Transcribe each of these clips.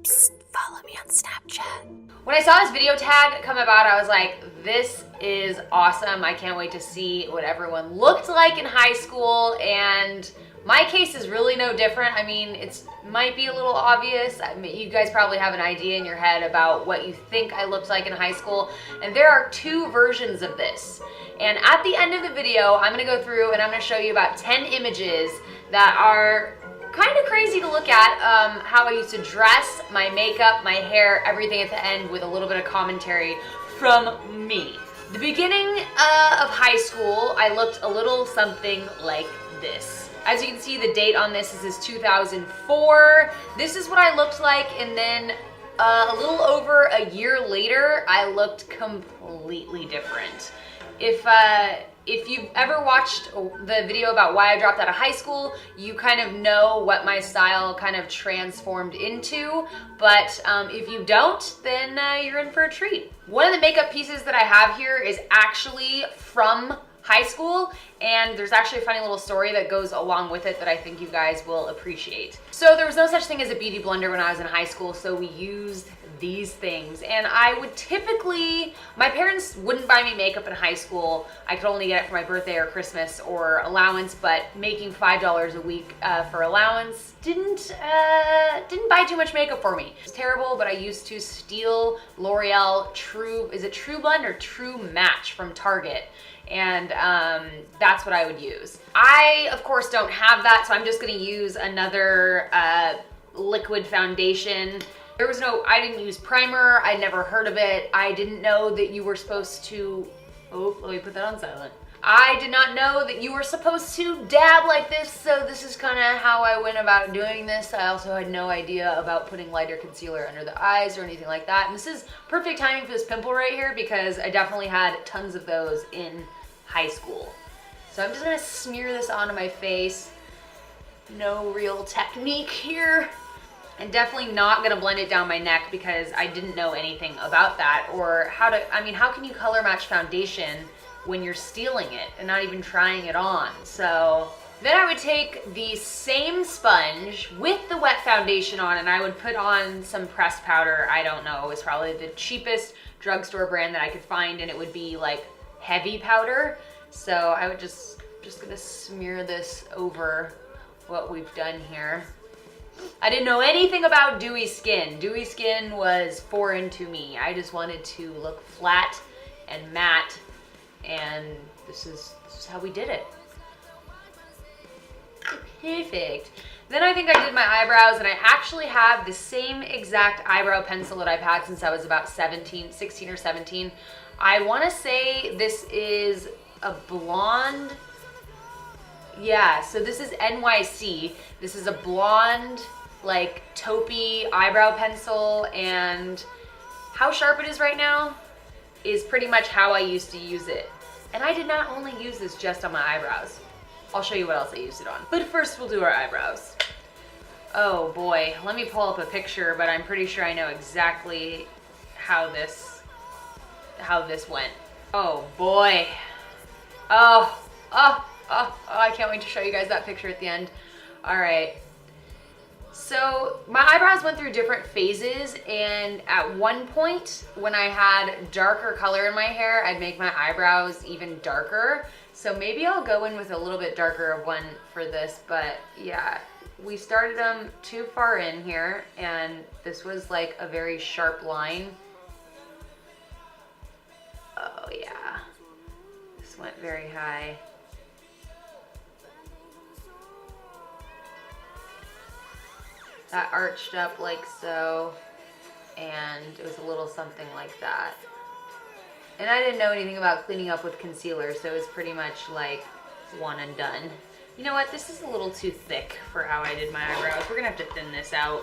Psst, follow me on Snapchat. When I saw this video tag come about, I was like, this is awesome. I can't wait to see what everyone looked like in high school, and my case is really no different. I mean, it might be a little obvious. I mean, you guys probably have an idea in your head about what you think I looked like in high school, and there are two versions of this. And at the end of the video, I'm gonna go through and I'm gonna show you about 10 images that are kind of crazy to look at, how I used to dress, my makeup, my hair, everything at the end with a little bit of commentary from me. The beginning of high school, I looked a little something like this. As you can see, the date on this is 2004. This is what I looked like, and then a little over a year later, I looked completely different. If you've ever watched the video about why I dropped out of high school, you kind of know what my style kind of transformed into. But if you don't, then you're in for a treat. One of the makeup pieces that I have here is actually from high school, and there's actually a funny little story that goes along with it that I think you guys will appreciate. So there was no such thing as a beauty blender when I was in high school, so we used these things. And I would typically, my parents wouldn't buy me makeup in high school. I could only get it for my birthday or Christmas or allowance, but making $5 a week for allowance didn't buy too much makeup for me. It's terrible, but I used to steal L'Oreal is it True Blend or True Match from Target? And that's what I would use. I, of course, don't have that, so I'm just gonna use another liquid foundation. I didn't use primer, I'd never heard of it. I didn't know that you were supposed to, oh, let me put that on silent. I did not know that you were supposed to dab like this, so this is kind of how I went about doing this. I also had no idea about putting lighter concealer under the eyes or anything like that. And this is perfect timing for this pimple right here because I definitely had tons of those in high school. So I'm just gonna smear this onto my face. No real technique here. And definitely not gonna blend it down my neck because I didn't know anything about that or how can you color match foundation when you're stealing it and not even trying it on? So then I would take the same sponge with the wet foundation on and I would put on some pressed powder. I don't know, it was probably the cheapest drugstore brand that I could find, and it would be like heavy powder. So I would just gonna smear this over what we've done here. I didn't know anything about dewy skin. Dewy skin was foreign to me. I just wanted to look flat and matte, and this is how we did it. Perfect. Then I think I did my eyebrows, and I actually have the same exact eyebrow pencil that I've had since I was about 16 or 17. I want to say this is a blonde. Yeah, so this is NYC. This is a blonde, like taupey eyebrow pencil, and how sharp it is right now is pretty much how I used to use it. And I did not only use this just on my eyebrows. I'll show you what else I used it on. But first we'll do our eyebrows. Oh boy, let me pull up a picture, but I'm pretty sure I know exactly how this went. Oh boy. Oh, I can't wait to show you guys that picture at the end. All right. So my eyebrows went through different phases, and at one point when I had darker color in my hair, I'd make my eyebrows even darker. So maybe I'll go in with a little bit darker one for this, but yeah, we started them too far in here, and this was like a very sharp line. Oh yeah, this went very high. That arched up like so, and it was a little something like that. And I didn't know anything about cleaning up with concealer, so it was pretty much like one and done. You know what, this is a little too thick for how I did my eyebrows. We're gonna have to thin this out.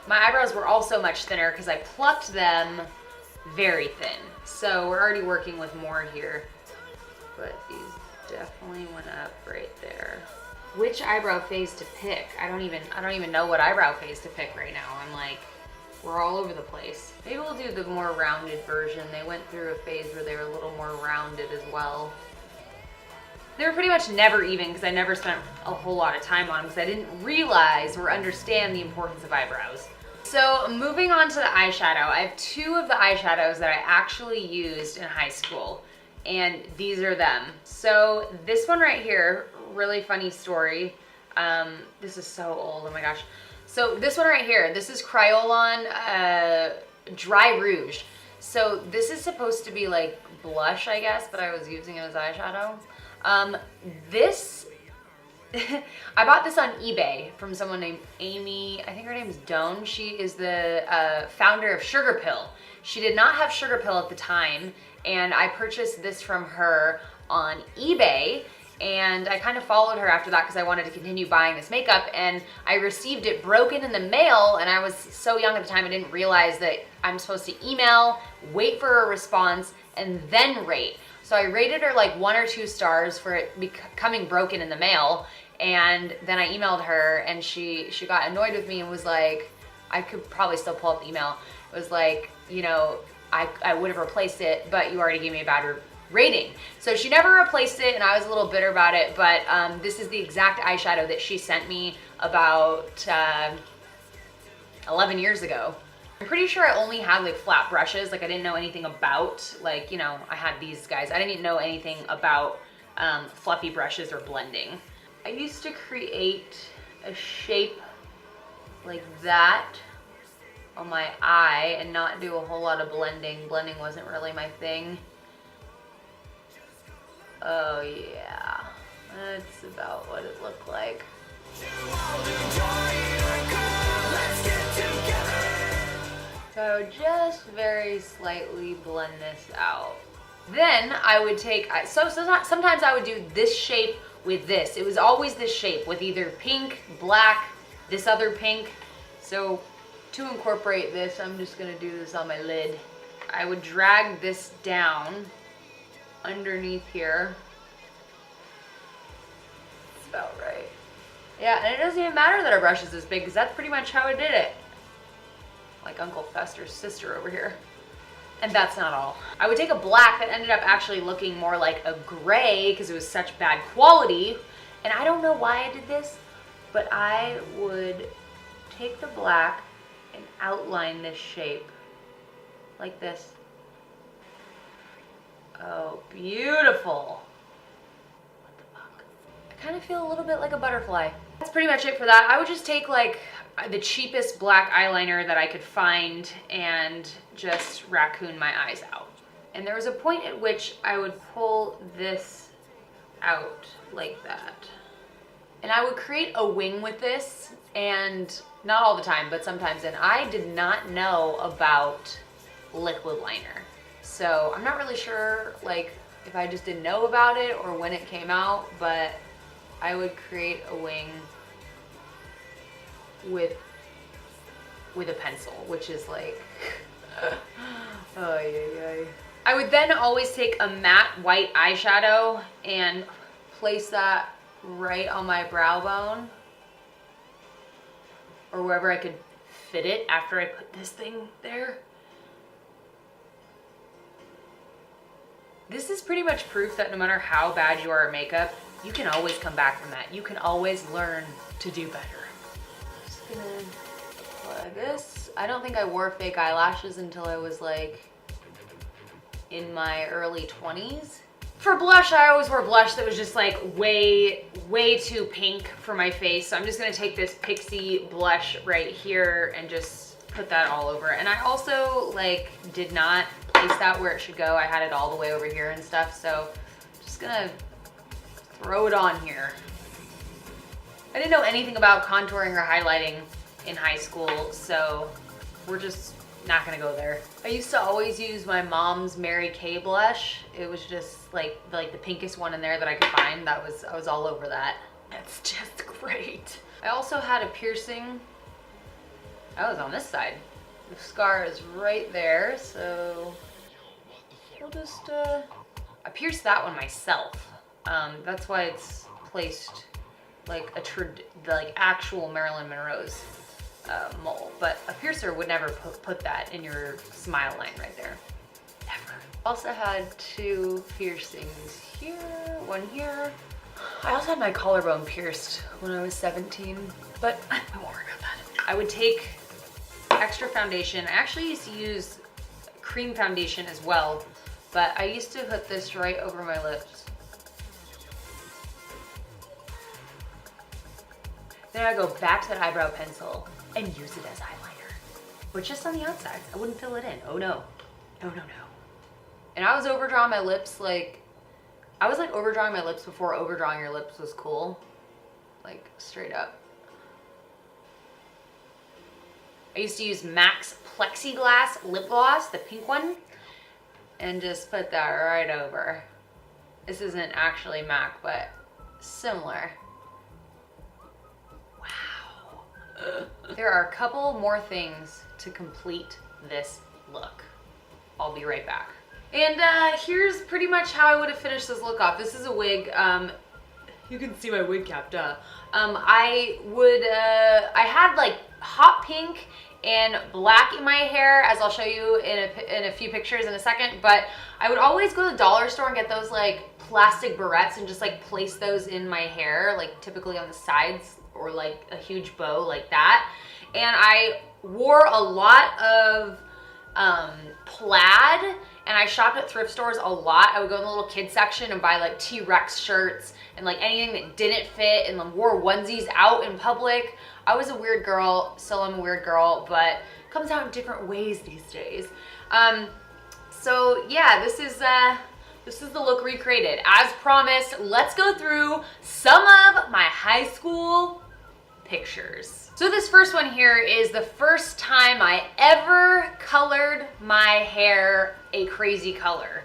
My eyebrows were also much thinner because I plucked them very thin. So we're already working with more here, but these definitely went up right there. Which eyebrow phase to pick? I don't even know what eyebrow phase to pick right now. I'm like, we're all over the place. Maybe we'll do the more rounded version. They went through a phase where they were a little more rounded as well. They were pretty much never even because I never spent a whole lot of time on them because I didn't realize or understand the importance of eyebrows. So moving on to the eyeshadow, I have two of the eyeshadows that I actually used in high school, and these are them. So this one right here, really funny story. This is so old, oh my gosh. So this one right here, this is Kryolan Dry Rouge. So this is supposed to be like blush, I guess, but I was using it as eyeshadow. This, I bought this on eBay from someone named Amy, I think her name is Doan. She is the founder of Sugar Pill. She did not have Sugar Pill at the time, and I purchased this from her on eBay, and I kind of followed her after that because I wanted to continue buying this makeup, and I received it broken in the mail, and I was so young at the time I didn't realize that I'm supposed to email, wait for a response, and then rate. So I rated her like 1 or 2 stars for it coming broken in the mail, and then I emailed her, and she got annoyed with me and was like, I could probably still pull up the email. It was like, you know, I would have replaced it, but you already gave me a bad rating. So she never replaced it, and I was a little bitter about it, but this is the exact eyeshadow that she sent me about 11 years ago. I'm pretty sure I only had like flat brushes, like I didn't know anything about, like, you know, I had these guys. I didn't know anything about fluffy brushes or blending. I used to create a shape like that on my eye and not do a whole lot of blending. Blending wasn't really my thing. Oh yeah, that's about what it looked like. So just very slightly blend this out. Then I would take, sometimes I would do this shape with this. It was always this shape with either pink, black, this other pink. So to incorporate this, I'm just gonna do this on my lid. I would drag this down underneath here. That's about right. Yeah, and it doesn't even matter that our brush is this big because that's pretty much how I did it. Like Uncle Fester's sister over here. And that's not all. I would take a black that ended up actually looking more like a gray because it was such bad quality. And I don't know why I did this, but I would take the black and outline this shape like this. Oh, beautiful. What the fuck? I kind of feel a little bit like a butterfly. That's pretty much it for that. I would just take like the cheapest black eyeliner that I could find and just raccoon my eyes out. And there was a point at which I would pull this out like that. And I would create a wing with this, and not all the time, but sometimes, and I did not know about liquid liner. So I'm not really sure like if I just didn't know about it or when it came out, but I would create a wing with a pencil, which is like, oh yeah. I would then always take a matte white eyeshadow and place that right on my brow bone or wherever I could fit it after I put this thing there. This is pretty much proof that no matter how bad you are at makeup, you can always come back from that. You can always learn to do better. I'm just gonna apply this. I don't think I wore fake eyelashes until I was like in my early 20s. For blush, I always wore blush that was just like way too pink for my face. So I'm just gonna take this Pixie blush right here and just put that all over. And I also like did not place that where it should go. I had it all the way over here and stuff. So I'm just gonna throw it on here. I didn't know anything about contouring or highlighting in high school, so we're just not gonna go there. I used to always use my mom's Mary Kay blush. It was just like the pinkest one in there that I could find. I was all over that. That's just great. I also had a piercing. I was on this side. The scar is right there, so we'll just I pierced that one myself. That's why it's placed like like actual Marilyn Monroe's mole, but a piercer would never put that in your smile line right there, ever. Also had 2 piercings here, 1 here. I also had my collarbone pierced when I was 17, but I won't worry about that. I would take extra foundation. I actually used to use cream foundation as well, but I used to put this right over my lips. Then I go back to that eyebrow pencil and use it as eyeliner, but just on the outside. I wouldn't fill it in. Oh no, no, no, no. And I was overdrawing my lips I was like overdrawing my lips before overdrawing your lips was cool. Like straight up. I used to use MAC's Plexiglass lip gloss, the pink one, and just put that right over. This isn't actually MAC, but similar. Wow. There are a couple more things to complete this look. I'll be right back. And here's pretty much how I would have finished this look off. This is a wig. You can see my wig cap, duh. I had like hot pink and black in my hair, as I'll show you in a few pictures in a second, but I would always go to the dollar store and get those like plastic barrettes and just like place those in my hair, like typically on the sides or like a huge bow like that. And I wore a lot of plaid, and I shopped at thrift stores a lot. I would go in the little kids section and buy like T-Rex shirts and like anything that didn't fit, and then wore onesies out in public. I was a weird girl, still I'm a weird girl, but it comes out in different ways these days. So yeah, this is the look recreated. As promised, let's go through some of my high school pictures. So this first one here is the first time I ever colored my hair a crazy color.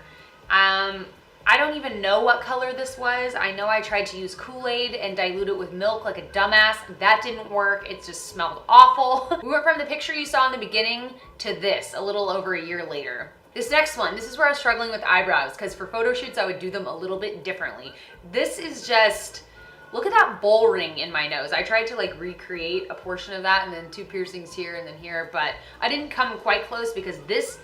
I don't even know what color this was. I know I tried to use Kool-Aid and dilute it with milk like a dumbass. That didn't work. It just smelled awful. We went from the picture you saw in the beginning to this a little over a year later. This next one, this is where I was struggling with eyebrows, because for photo shoots I would do them a little bit differently. This is just, look at that bowl ring in my nose. I tried to like recreate a portion of that and then 2 piercings here and then here, but I didn't come quite close because this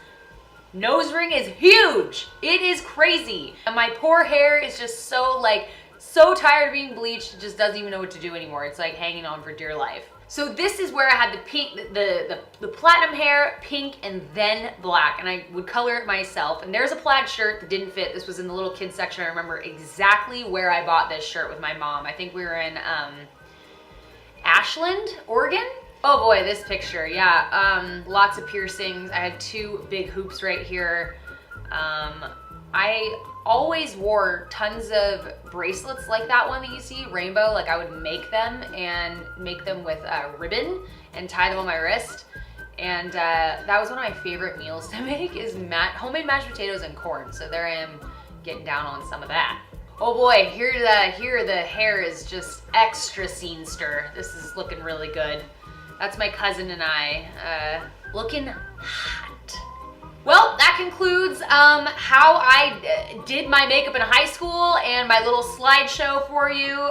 nose ring is huge. It is crazy. And my poor hair is just so tired of being bleached, it just doesn't even know what to do anymore. It's like hanging on for dear life. So this is where I had the pink, the platinum hair, pink, and then black, and I would color it myself. And there's a plaid shirt that didn't fit. This was in the little kids section. I remember exactly where I bought this shirt with my mom. I think we were in Ashland, Oregon. Oh boy, this picture, yeah. Lots of piercings. I had 2 big hoops right here. I always wore tons of bracelets like that one that you see, rainbow. Like I would make them with ribbon and tie them on my wrist. And that was one of my favorite meals to make, is homemade mashed potatoes and corn. So there I am getting down on some of that. Oh boy, here the hair is just extra scenester. This is looking really good. That's my cousin and I looking hot. Well, that concludes how I did my makeup in high school and my little slideshow for you.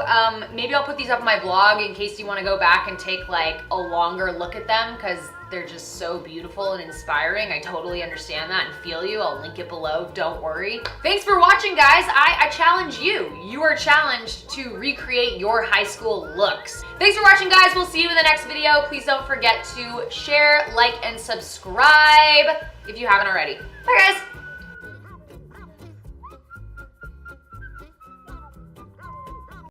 Maybe I'll put these up on my blog in case you want to go back and take like a longer look at them, because they're just so beautiful and inspiring. I totally understand that and feel you. I'll link it below, don't worry. Thanks for watching, guys. I challenge you. You are challenged to recreate your high school looks. Thanks for watching, guys. We'll see you in the next video. Please don't forget to share, like, and subscribe if you haven't already. Bye, guys.